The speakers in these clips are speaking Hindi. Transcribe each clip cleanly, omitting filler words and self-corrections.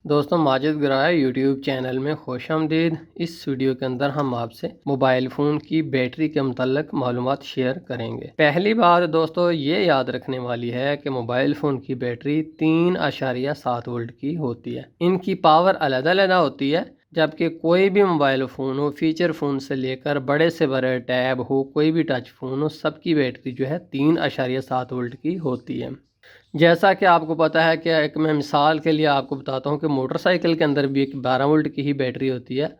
दोस्तों माजिद गिराया यूट्यूब चैनल में खुशामदीद। इस वीडियो के अंदर हम आपसे मोबाइल फ़ोन की बैटरी के मुतल्लिक़ मालूमात शेयर करेंगे। पहली बात दोस्तों ये याद रखने वाली है कि मोबाइल फ़ोन की बैटरी 3.7 वोल्ट की होती है। इनकी पावर अलग-अलग होती है, जबकि कोई भी मोबाइल फ़ोन हो, फीचर फ़ोन से लेकर बड़े से बड़े टैब हो, कोई भी टच फ़ोन हो, सबकी बैटरी जो है 3.7 वोल्ट की होती है। जैसा कि आपको पता है कि एक मैं मिसाल के लिए आपको बताता हूँ कि मोटरसाइकिल के अंदर भी एक 12 वोल्ट की ही बैटरी होती है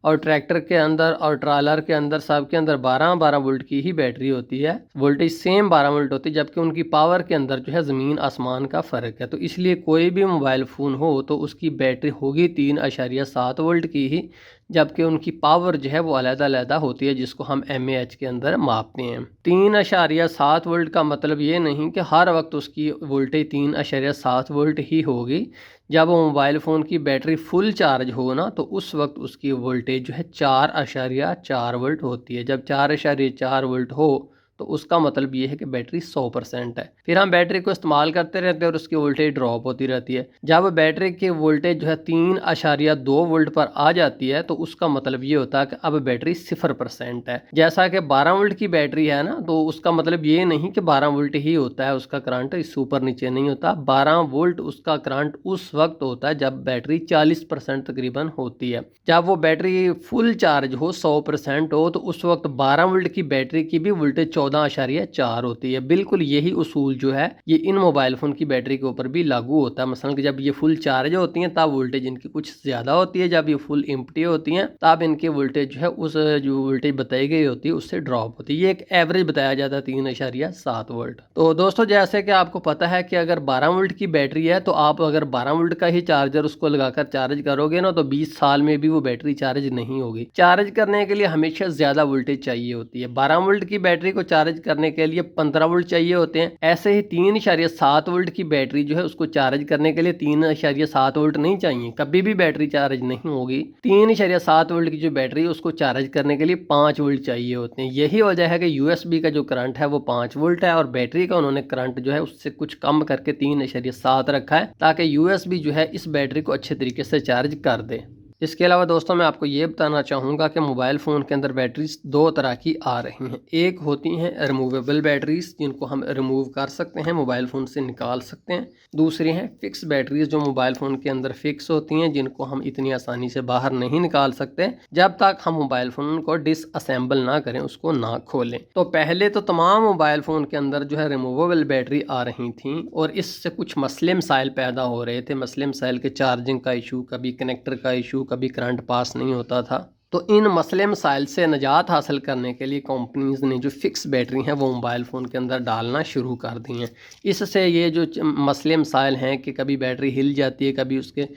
और ट्रैक्टर के अंदर और ट्रालर के अंदर सब के अंदर 12 वोल्ट की ही बैटरी होती है। वोल्टेज सेम 12 वोल्ट होती है, जबकि उनकी पावर के अंदर जो है ज़मीन आसमान का फ़र्क है। तो इसलिए कोई भी मोबाइल फ़ोन हो तो उसकी बैटरी होगी 3.7 वोल्ट की ही, जबकि उनकी पावर जो है वो अलग-अलग होती है, जिसको हम mAh के अंदर मापते हैं। 3.7 वोल्ट का मतलब ये नहीं कि हर वक्त उसकी वोल्टेज 3.7 वोल्ट ही होगी। जब मोबाइल फ़ोन की बैटरी फुल चार्ज हो ना, तो उस वक्त उसकी वोल्टेज जो है 4.4 वोल्ट होती है। जब 4.4 वोल्ट हो तो उसका मतलब ये है कि बैटरी 100% है। फिर हम बैटरी को इस्तेमाल करते रहते हैं और उसकी वोल्टेज ड्रॉप होती रहती है। जब बैटरी की वोल्टेज जो है 3.2 वोल्ट पर आ जाती है तो उसका मतलब ये होता है कि अब बैटरी 0% है। जैसा कि 12 वोल्ट की बैटरी है ना, तो उसका मतलब ये नहीं कि 12 वोल्ट ही होता है उसका करंट, इससे ऊपर नीचे नहीं होता। 12 वोल्ट उसका करंट उस वक्त होता है जब बैटरी 40% तकरीबन होती है। जब वो बैटरी फुल चार्ज हो, 100% हो, तो उस वक्त 12 वोल्ट की बैटरी की भी वोल्टेज 14.4 होती है। बिल्कुल यही उसूल जो है ये इन मोबाइल फ़ोन की बैटरी के ऊपर भी लागू होता है। मसलन कि जब ये फुल चार्ज होती हैं तब वोल्टेज इनकी कुछ ज़्यादा होती है, जब ये फुल एम्प्टी होती हैं तब इनकी वोल्टेज जो है उस जो वोल्टेज बताई गई होती है उससे ड्रॉप होती है। ये एक एवरेज बताया जाता है 3.7 वोल्ट। तो दोस्तों जैसे कि आपको पता है कि अगर 12 वोल्ट की बैटरी है तो आप अगर 12 वोल्ट का ही चार्जर उसको लगाकर चार्ज करोगे ना, तो 20 साल में भी वो बैटरी चार्ज नहीं होगी। चार्ज करने के लिए हमेशा ज़्यादा वोल्टेज चाहिए होती है। 12 वोल्ट की बैटरी को चार्ज करने के लिए 15 वोल्ट चाहिए होते हैं। ऐसे ही 3.7 वोल्ट की बैटरी जो है उसको चार्ज करने के लिए 3.7 वोल्ट नहीं चाहिए, कभी भी बैटरी चार्ज नहीं होगी। 3.7 वोल्ट की जो बैटरी है उसको चार्ज करने के लिए 5 वोल्ट चाहिए होते हैं। यही वजह है कि यूएसबी का जो करंट है वो 5 वोल्ट है और बैटरी का उन्होंने करंट जो है उससे कुछ कम करके 3.7 रखा है, ताकि यूएसबी जो है इस बैटरी को अच्छे तरीके से चार्ज कर दे। इसके अलावा दोस्तों मैं आपको ये बताना चाहूँगा कि मोबाइल फ़ोन के अंदर बैटरीज दो तरह की आ रही हैं। एक होती हैं रिमूवेबल बैटरीज, जिनको हम रिमूव कर सकते हैं, मोबाइल फ़ोन से निकाल सकते हैं। दूसरी हैं फिक्स बैटरीज, जो मोबाइल फ़ोन के अंदर फिक्स होती हैं, जिनको हम इतनी आसानी से बाहर नहीं निकाल सकते जब तक हम मोबाइल फ़ोन को डिसअसेंबल ना करें, उसको ना खोलें। तो पहले तो तमाम मोबाइल फ़ोन के अंदर जो है रिमूवेबल बैटरी आ रही थी और इससे कुछ मसले मसाइल पैदा हो रहे थे। मसले मसाइल के चार्जिंग का इशू, कभी कनेक्टर का इशू, कभी करंट पास नहीं होता था। तो इन मसले मसाइल से निजात हासिल करने के लिए कंपनीज़ ने जो फ़िक्स बैटरी हैं वो मोबाइल फ़ोन के अंदर डालना शुरू कर दी हैं। इससे ये जो मसले मसाइल हैं कि कभी बैटरी हिल जाती है, कभी उसके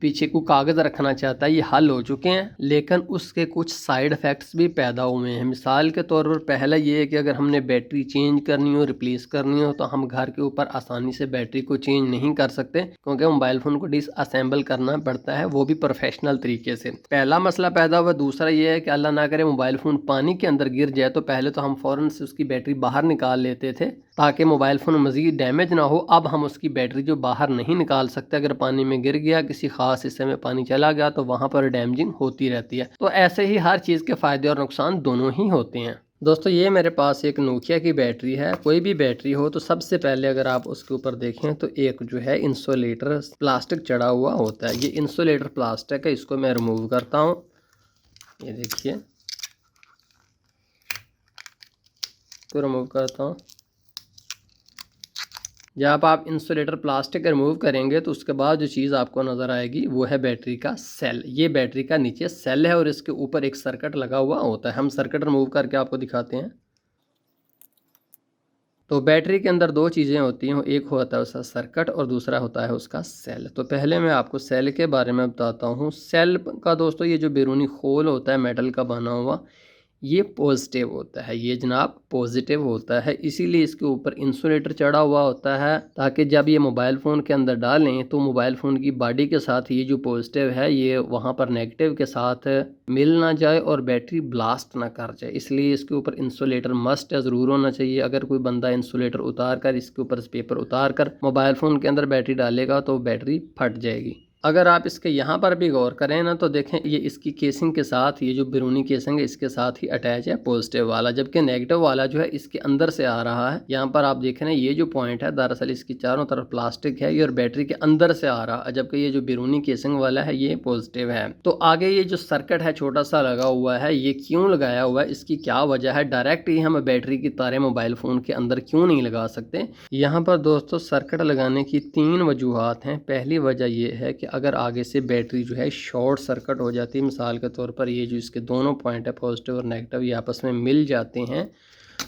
पीछे को कागज़ रखना चाहता है, ये हल हो चुके हैं। लेकिन उसके कुछ साइड इफ़ेक्ट्स भी पैदा हुए हैं। मिसाल के तौर पर पहला ये है कि अगर हमने बैटरी चेंज करनी हो, रिप्लेस करनी हो, तो हम घर के ऊपर आसानी से बैटरी को चेंज नहीं कर सकते, क्योंकि मोबाइल फ़ोन को डिसअसेंबल करना पड़ता है, वो भी प्रोफेशनल तरीके से। पहला मसला पैदा हुआ। दूसरा ये है कि अल्लाह ना करे मोबाइल फ़ोन पानी के अंदर गिर जाए, तो पहले तो हम फ़ौरन से उसकी बैटरी बाहर निकाल लेते थे ताकि मोबाइल फ़ोन मज़ीद डैमेज ना हो। अब हम उसकी बैटरी जो बाहर नहीं निकाल सकते। अगर पानी में गिर गया, किसी ख़ास हिस्से में पानी चला गया, तो वहाँ पर डैमेजिंग होती रहती है। तो ऐसे ही हर चीज़ के फ़ायदे और नुकसान दोनों ही होते हैं। दोस्तों ये मेरे पास एक नोकिया की बैटरी है। कोई भी बैटरी हो तो सबसे पहले अगर आप उसके ऊपर देखें तो एक जो है इंसुलेटर प्लास्टिक चढ़ा हुआ होता है। ये इंसुलेटर प्लास्टिक है, इसको मैं रिमूव करता हूँ। ये देखिए, इसको रिमूव करता हूँ। जब आप इंसुलेटर प्लास्टिक रिमूव करेंगे तो उसके बाद जो चीज़ आपको नज़र आएगी वो है बैटरी का सेल। ये बैटरी का नीचे सेल है और इसके ऊपर एक सर्किट लगा हुआ होता है। हम सर्किट रिमूव करके आपको दिखाते हैं। तो बैटरी के अंदर दो चीज़ें होती हैं, एक होता है उसका सर्किट और दूसरा होता है उसका सेल। तो पहले मैं आपको सेल के बारे में बताता हूँ। सेल का दोस्तों ये जो बैरूनी खोल होता है मेटल का बना हुआ, ये पॉजिटिव होता है, ये जनाब पॉजिटिव होता है। इसीलिए इसके ऊपर इंसुलेटर चढ़ा हुआ होता है, ताकि जब ये मोबाइल फ़ोन के अंदर डालें तो मोबाइल फ़ोन की बॉडी के साथ ये जो पॉजिटिव है ये वहाँ पर नेगेटिव के साथ मिल ना जाए और बैटरी ब्लास्ट ना कर जाए। इसलिए इसके ऊपर इंसुलेटर मस्ट है, ज़रूर होना चाहिए। अगर कोई बंदा इंसुलेटर उतार कर, इसके ऊपर से पेपर उतार कर मोबाइल फ़ोन के अंदर बैटरी डालेगा तो बैटरी फट जाएगी। अगर आप इसके यहाँ पर भी गौर करें ना तो देखें ये इसकी केसिंग के साथ, ये जो बिरूनी केसिंग है इसके साथ ही अटैच है पॉजिटिव वाला, जबकि नेगेटिव वाला जो है इसके अंदर से आ रहा है। यहाँ पर आप देखें ना ये जो पॉइंट है दरअसल इसकी चारों तरफ प्लास्टिक है ये और बैटरी के अंदर से आ रहा है, जबकि ये जो बिरूनी केसिंग वाला है ये पॉजिटिव है। तो आगे ये जो सर्किट है छोटा सा लगा हुआ है, ये क्यों लगाया हुआ है, इसकी क्या वजह है, डायरेक्ट ही हम बैटरी की तारें मोबाइल फ़ोन के अंदर क्यों नहीं लगा सकते। यहाँ पर दोस्तों सर्किट लगाने की 3 वजूहात हैं। पहली वजह ये है कि अगर आगे से बैटरी जो है शॉर्ट सर्किट हो जाती है, मिसाल के तौर पर ये जो इसके दोनों पॉइंट है पॉजिटिव और नेगेटिव ये आपस में मिल जाते हैं,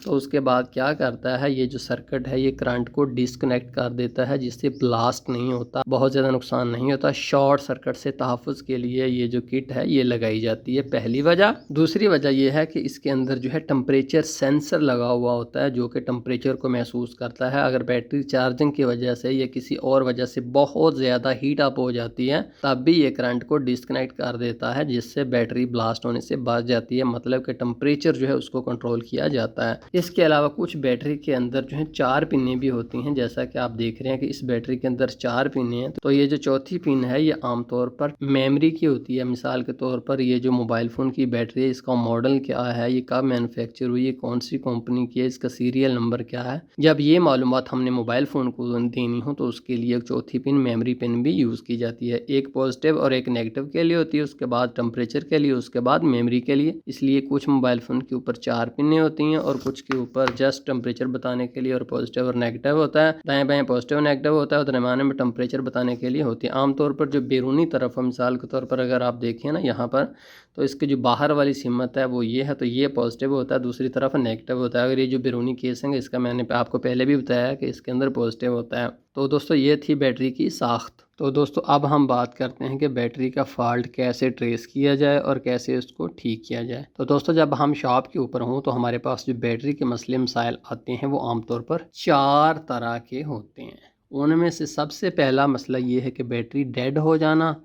तो उसके बाद क्या करता है ये जो सर्किट है ये करंट को डिस्कनेक्ट कर देता है, जिससे ब्लास्ट नहीं होता, बहुत ज़्यादा नुकसान नहीं होता। शॉर्ट सर्किट से तहफ़्फ़ुज़ के लिए ये जो किट है ये लगाई जाती है, पहली वजह। दूसरी वजह ये है कि इसके अंदर जो है टेम्परेचर सेंसर लगा हुआ होता है जो कि टेम्परेचर को महसूस करता है। अगर बैटरी चार्जिंग की वजह से या किसी और वजह से बहुत ज़्यादा हीट अप हो जाती है तब भी ये करंट को डिस्कनेक्ट कर देता है, जिससे बैटरी ब्लास्ट होने से बच जाती है, मतलब कि टेम्परेचर जो है उसको कंट्रोल किया जाता है। इसके अलावा कुछ बैटरी के अंदर जो है 4 पिनें भी होती हैं, जैसा कि आप देख रहे हैं कि इस बैटरी के अंदर 4 पिनें हैं। तो ये जो चौथी पिन है ये आमतौर पर मेमोरी की होती है। मिसाल के तौर पर ये जो मोबाइल फ़ोन की बैटरी है इसका मॉडल क्या है, ये कब मैन्युफैक्चर हुई है, कौन सी कंपनी की है, इसका सीरियल नंबर क्या है, जब ये मालूमात हमने मोबाइल फ़ोन को देनी हो तो उसके लिए एक चौथी पिन मेमोरी पिन भी यूज़ की जाती है। एक पॉजिटिव और एक नेगेटिव के लिए होती है, उसके बाद टेम्परेचर के लिए, उसके बाद मेमोरी के लिए। इसलिए कुछ मोबाइल फ़ोन के ऊपर 4 पिनें होती हैं और कुछ के ऊपर जस्ट टेम्परेचर बताने के लिए और पॉजिटिव और नेगेटिव होता है, दाएं बाएं पॉजिटिव नेगेटिव होता है और दरमियान में टेम्परेचर बताने के लिए होती है। आमतौर पर जो बैरूनी तरफ है, मिसाल के तौर पर अगर आप देखें ना यहाँ पर, तो इसकी जो बाहर वाली सिमत है वो ये है, तो ये पॉजिटिव होता है, दूसरी तरफ नेगेटिव होता है। अगर ये जो बैरूनी केसिंग है इसका मैंने आपको पहले भी बताया कि इसके अंदर पॉजिटिव होता है। तो दोस्तों ये थी बैटरी की साख्त। तो दोस्तों अब हम बात करते हैं कि बैटरी का फॉल्ट कैसे ट्रेस किया जाए और कैसे उसको ठीक किया जाए। तो दोस्तों जब हम शॉप के ऊपर हों तो हमारे पास जो बैटरी के मसले मसाइल आते हैं वो आमतौर पर 4 तरह के होते हैं। उनमें से सबसे पहला मसला ये है कि बैटरी डेड हो जाना,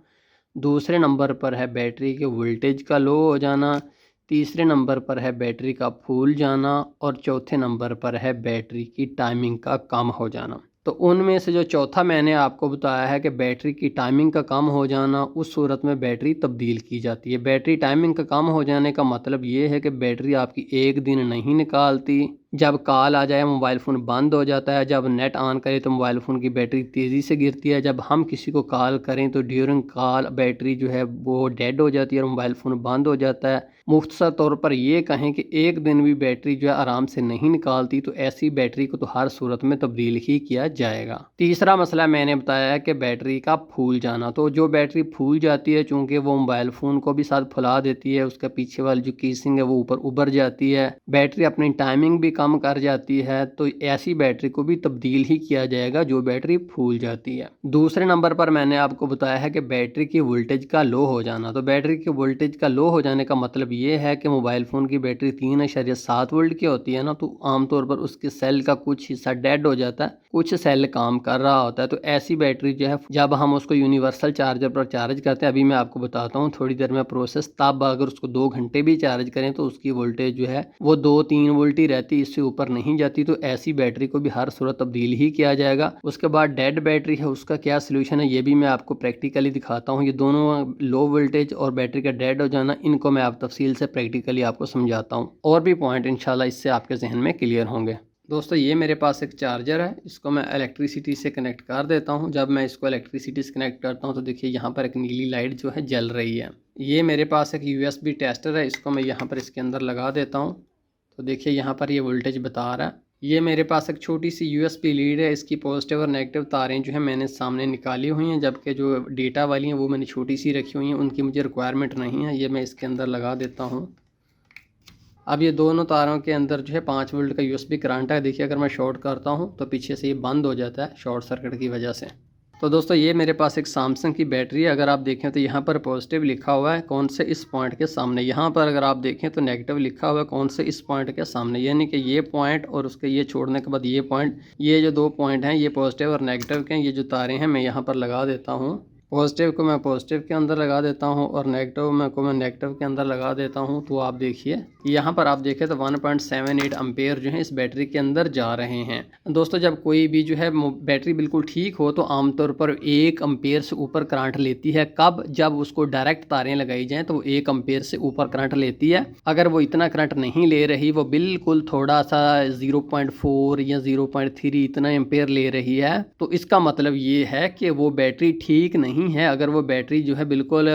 दूसरे नंबर पर है बैटरी के वोल्टेज का लो हो जाना, तीसरे नंबर पर है बैटरी का फूल जाना और चौथे नंबर पर है बैटरी की टाइमिंग का कम हो जाना। तो उनमें से जो चौथा मैंने आपको बताया है कि बैटरी की टाइमिंग का कम हो जाना, उस सूरत में बैटरी तब्दील की जाती है। बैटरी टाइमिंग का कम हो जाने का मतलब ये है कि बैटरी आपकी एक दिन नहीं निकालती, जब कॉल आ जाए मोबाइल फ़ोन बंद हो जाता है, जब नेट ऑन करें तो मोबाइल फ़ोन की बैटरी तेज़ी से गिरती है, जब हम किसी को कॉल करें तो ड्यूरिंग कॉल बैटरी जो है वो डेड हो जाती है और मोबाइल फ़ोन बंद हो जाता है। मुख्तसर तौर पर ये कहें कि एक दिन भी बैटरी जो है आराम से नहीं निकालती, तो ऐसी बैटरी को तो हर सूरत में तब्दील ही किया जाएगा। तीसरा मसला मैंने बताया है कि बैटरी का फूल जाना। तो जो बैटरी फूल जाती है चूँकि वो मोबाइल फ़ोन को भी साथ फुला देती है, उसका पीछे वाली जो केसिंग है वो ऊपर उभर जाती है, बैटरी अपनी टाइमिंग भी कम कर जाती है, तो ऐसी बैटरी को भी तब्दील ही किया जाएगा जो बैटरी फूल जाती है। दूसरे नंबर पर मैंने आपको बताया है कि बैटरी की वोल्टेज का लो हो जाना। तो बैटरी की वोल्टेज का लो हो जाने का मतलब ये है कि मोबाइल फ़ोन की बैटरी 3.7 वोल्ट की होती है ना, तो आमतौर पर उसके सेल का कुछ हिस्सा डेड हो जाता है, कुछ सेल काम कर रहा होता है। तो ऐसी बैटरी जो है जब हम उसको यूनिवर्सल चार्जर पर चार्ज करते हैं, अभी मैं आपको बताता हूँ थोड़ी देर में प्रोसेस, तब अगर उसको 2 घंटे भी चार्ज करें तो उसकी वोल्टेज जो है वो 2-3 वोल्ट ही रहती, इससे ऊपर नहीं जाती। तो ऐसी बैटरी को भी हर सूरत तब्दील ही किया जाएगा। उसके बाद डेड बैटरी है, उसका क्या सोल्यूशन है ये भी मैं आपको प्रैक्टिकली दिखाता हूँ। ये दोनों लो वोल्टेज और बैटरी का डेड हो जाना, इनको मैं आप तफसील से प्रैक्टिकली आपको समझाता हूँ, और भी पॉइंट इंशाल्लाह इससे आपके जहन में क्लियर होंगे। दोस्तों ये मेरे पास एक चार्जर है, इसको मैं इलेक्ट्रिसिटी से कनेक्ट कर देता हूँ। जब मैं इसको इलेक्ट्रिसिटी से कनेक्ट करता हूँ तो देखिए यहाँ पर एक नीली लाइट जो है जल रही है। ये मेरे पास एक USB टेस्टर है, इसको मैं यहाँ पर इसके अंदर लगा देता हूँ। तो देखिए यहाँ पर ये वोल्टेज बता रहा है। ये मेरे पास एक छोटी सी USB लीड है, इसकी पॉजिटिव और नेगेटिव तारें जो है मैंने सामने निकाली हुई हैं, जबकि जो डेटा वाली हैं वो मैंने छोटी सी रखी हुई हैं, उनकी मुझे रिक्वायरमेंट नहीं है। ये मैं इसके अंदर लगा देता हूँ। अब ये दोनों तारों के अंदर जो है 5 वोल्ट का USB करंट है। देखिए अगर मैं शॉर्ट करता हूँ तो पीछे से ये बंद हो जाता है शॉर्ट सर्किट की वजह से। तो दोस्तों ये मेरे पास एक सैमसंग की बैटरी है। अगर आप देखें तो यहाँ पर पॉजिटिव लिखा हुआ है कौन से, इस पॉइंट के सामने। यहाँ पर अगर आप देखें तो नेगेटिव लिखा हुआ है कौन से, इस पॉइंट के सामने। यानी कि ये पॉइंट और उसके ये छोड़ने के बाद ये पॉइंट, ये जो 2 पॉइंट हैं ये पॉजिटिव और नेगेटिव के हैं। ये जो तारें हैं मैं यहाँ पर लगा देता हूँ। पॉजिटिव को मैं पॉजिटिव के अंदर लगा देता हूं और नेगेटिव को मैं नेगेटिव के अंदर लगा देता हूं। तो आप देखिए यहां पर आप देखें तो 1.78 एम्पेयर जो है इस बैटरी के अंदर जा रहे हैं। दोस्तों जब कोई भी जो है बैटरी बिल्कुल ठीक हो तो आमतौर पर 1 एम्पेयर से ऊपर करंट लेती है। कब? जब उसको डायरेक्ट तारें लगाई जाएँ तो वो 1 एम्पेयर से ऊपर करंट लेती है। अगर वो इतना करंट नहीं ले रही, वो बिल्कुल थोड़ा सा 0.4 या 0.3 इतना एम्पेयर ले रही है, तो इसका मतलब ये है कि वो बैटरी ठीक नहीं है। अगर वो बैटरी जो है बिल्कुल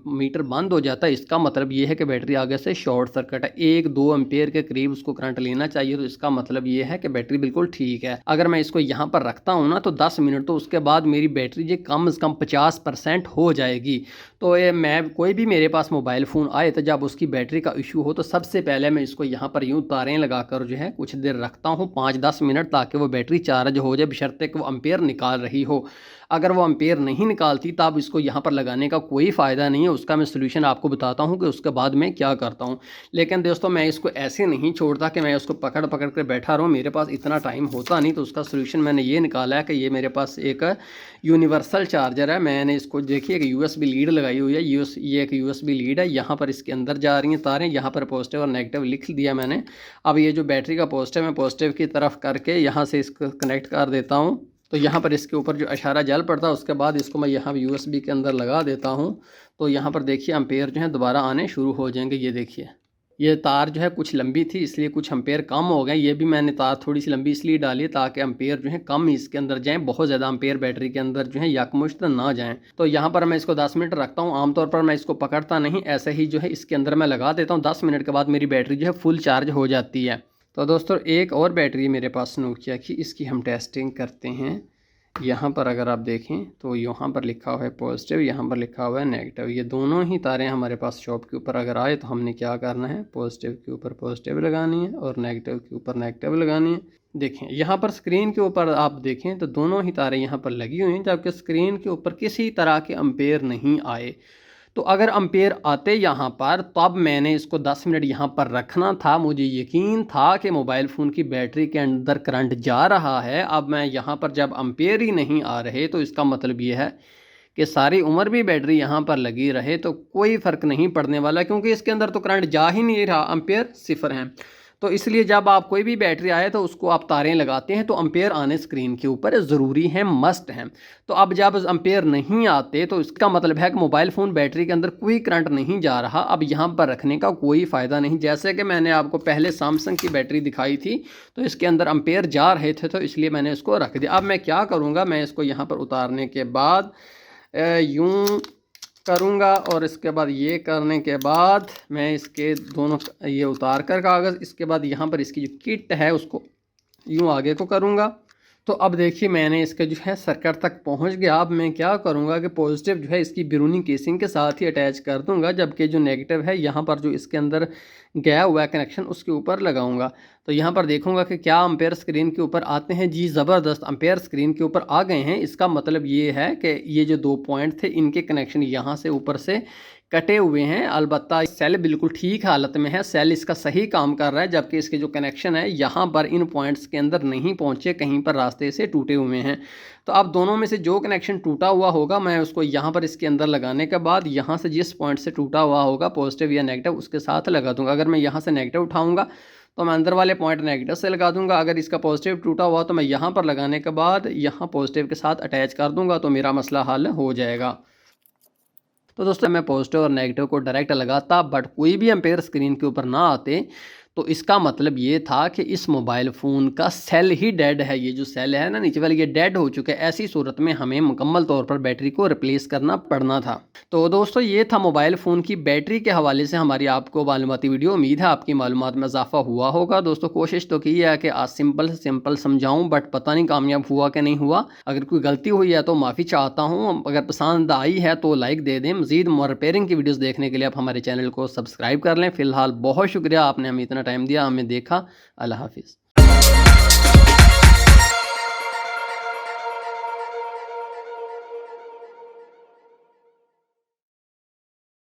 मीटर बंद हो जाता है, इसका मतलब ये है कि बैटरी आगे से शॉर्ट सर्किट है। 1-2 एम्पेयर के करीब उसको करंट लेना चाहिए, तो इसका मतलब ये है कि बैटरी बिल्कुल ठीक है। अगर मैं इसको यहाँ पर रखता हूँ ना तो 10 मिनट, तो उसके बाद मेरी बैटरी जो कम से कम 50% हो जाएगी। तो ये मैं कोई भी मेरे पास मोबाइल फ़ोन आए तो जब उसकी बैटरी का इशू हो तो सबसे पहले मैं इसको यहाँ पर यूँ तारें लगाकर जो है कुछ देर रखता हूँ, 5-10 मिनट, ताकि वो बैटरी चार्ज हो जाए, बशर्ते कि वो एम्पेयर निकाल रही हो। अगर वो एम्पेयर नहीं निकालती तब इसको यहाँ पर लगाने का कोई फ़ायदा नहीं है। उसका मैं सोल्यूशन आपको बताता हूँ कि उसके बाद मैं क्या करता हूँ। लेकिन दोस्तों मैं इसको ऐसे नहीं छोड़ता कि मैं उसको पकड़ पकड़ कर बैठा रहूँ, मेरे पास इतना टाइम होता नहीं। तो उसका सोल्यूशन मैंने ये निकाला है कि ये मेरे पास एक यूनिवर्सल चार्जर है। मैंने इसको देखिए एक USB लीड लगाई हुई है। ये एक USB लीड है, यहाँ पर इसके अंदर जा रही हैं तारें। यहाँ पर पॉजिटिव और नेगेटिव लिख दिया मैंने। अब ये जो बैटरी का पॉजिटिव है, पॉजिटिव की तरफ करके यहाँ से इसको कनेक्ट कर देता हूँ। तो यहाँ पर इसके ऊपर जो इशारा जल पड़ता है, उसके बाद इसको मैं यहाँ USB के अंदर लगा देता हूँ। तो यहाँ पर देखिए एम्पेयर जो है दोबारा आने शुरू हो जाएंगे। ये देखिए ये तार जो है कुछ लंबी थी, इसलिए कुछ एम्पेयर कम हो गए। ये भी मैंने तार थोड़ी सी लंबी इसलिए डाली ताकि एम्पेयर जो है कम इसके अंदर जाएँ, बहुत ज़्यादा एम्पेयर बैटरी के अंदर जो है यकमुश्त ना जाएँ। तो यहाँ पर मैं इसको 10 मिनट रखता हूँ। आमतौर पर मैं इसको पकड़ता नहीं, ऐसे ही जो है इसके अंदर मैं लगा देता हूँ। 10 मिनट के बाद मेरी बैटरी जो है फुल चार्ज हो जाती है। तो दोस्तों एक और बैटरी मेरे पास नोकिया की, इसकी हम टेस्टिंग करते हैं। यहाँ पर अगर आप देखें तो यहाँ पर लिखा हुआ है पॉजिटिव, यहाँ पर लिखा हुआ है नेगेटिव। ये दोनों ही तारें हमारे पास शॉप के ऊपर अगर आए तो हमने क्या करना है, पॉजिटिव के ऊपर पॉजिटिव लगानी है और नेगेटिव के ऊपर नेगेटिव लगानी है। देखें यहाँ पर स्क्रीन के ऊपर आप देखें तो दोनों ही तारें यहाँ पर लगी हुई हैं, जबकि स्क्रीन के ऊपर किसी तरह के एम्पेयर नहीं आए। तो अगर एम्पेयर आते यहाँ पर तब मैंने इसको 10 मिनट यहाँ पर रखना था। मुझे यकीन था कि मोबाइल फ़ोन की बैटरी के अंदर करंट जा रहा है। अब मैं यहाँ पर जब एम्पेयर ही नहीं आ रहे तो इसका मतलब ये है कि सारी उम्र भी बैटरी यहाँ पर लगी रहे तो कोई फ़र्क नहीं पड़ने वाला, क्योंकि इसके अंदर तो करंट जा ही नहीं रहा, एम्पेयर 0 हैं। तो इसलिए जब आप कोई भी बैटरी आए तो उसको आप तारें लगाते हैं तो एम्पेयर आने स्क्रीन के ऊपर ज़रूरी है, मस्ट हैं। तो अब जब एम्पेयर नहीं आते तो इसका मतलब है कि मोबाइल फ़ोन बैटरी के अंदर कोई करंट नहीं जा रहा। अब यहाँ पर रखने का कोई फ़ायदा नहीं। जैसे कि मैंने आपको पहले सैमसंग की बैटरी दिखाई थी तो इसके अंदर एम्पेयर जा रहे थे, तो इसलिए मैंने इसको रख दिया। अब मैं क्या करूँगा, मैं इसको यहाँ पर उतारने के बाद यूँ करूँगा और इसके बाद ये करने के बाद मैं इसके दोनों ये उतार कर कागज़, इसके बाद यहाँ पर इसकी जो किट है उसको यूँ आगे को करूँगा। तो अब देखिए मैंने इसका जो है सर्किट तक पहुँच गया। अब मैं क्या करूँगा कि पॉजिटिव जो है इसकी बैरूनी केसिंग के साथ ही अटैच कर दूँगा, जबकि जो नेगेटिव है यहाँ पर जो इसके अंदर गया हुआ है कनेक्शन उसके ऊपर लगाऊंगा। तो यहाँ पर देखूंगा कि क्या एम्पेयर स्क्रीन के ऊपर आते हैं। जी ज़बरदस्त एम्पेयर स्क्रीन के ऊपर आ गए हैं। इसका मतलब ये है कि ये जो 2 पॉइंट थे इनके कनेक्शन यहाँ से ऊपर से कटे हुए हैं। अलबत्ता सेल बिल्कुल ठीक हालत में है, सेल इसका सही काम कर रहा है, जबकि इसके जो कनेक्शन है यहाँ पर इन पॉइंट्स के अंदर नहीं पहुँचे, कहीं पर रास्ते से टूटे हुए हैं। तो अब दोनों में से जो कनेक्शन टूटा हुआ होगा मैं उसको यहाँ पर इसके अंदर लगाने के बाद यहाँ से जिस पॉइंट से टूटा हुआ होगा पॉजिटिव या नेगेटिव उसके साथ लगा दूँगा। अगर मैं यहाँ से नेगेटिव उठाऊँगा तो मैं अंदर वाले पॉइंट नेगेटिव से लगा दूंगा। अगर इसका पॉजिटिव टूटा हुआ तो मैं यहाँ पर लगाने के बाद यहाँ पॉजिटिव के साथ अटैच कर दूंगा, तो मेरा मसला हल हो जाएगा। तो दोस्तों मैं पॉजिटिव और नेगेटिव को डायरेक्ट लगाता बट कोई भी एम्पेयर स्क्रीन के ऊपर ना आते, तो इसका मतलब ये था कि इस मोबाइल फ़ोन का सेल ही डेड है। ये जो सेल है ना नीचे वाले, ये डेड हो चुका है। ऐसी सूरत में हमें मुकम्मल तौर पर बैटरी को रिप्लेस करना पड़ना था। तो दोस्तों ये था मोबाइल फ़ोन की बैटरी के हवाले से हमारी आपको मालूमाती वीडियो। उम्मीद है आपकी मालूमात में इजाफा हुआ होगा। दोस्तों कोशिश तो की है कि आज सिंपल से सिंपल समझाऊँ, बट पता नहीं कामयाब हुआ कि नहीं हुआ। अगर कोई गलती हुई है तो माफ़ी चाहता हूँ। अगर पसंद आई है तो लाइक दे दें। मज़ीद रिपेयरिंग की वीडियोज़ देखने के लिए आप हमारे चैनल को सब्सक्राइब कर लें। फ़िलहाल बहुत शुक्रिया, आपने हमें इतना टाइम दिया, हमें देखा। अल्लाह हाफिज़।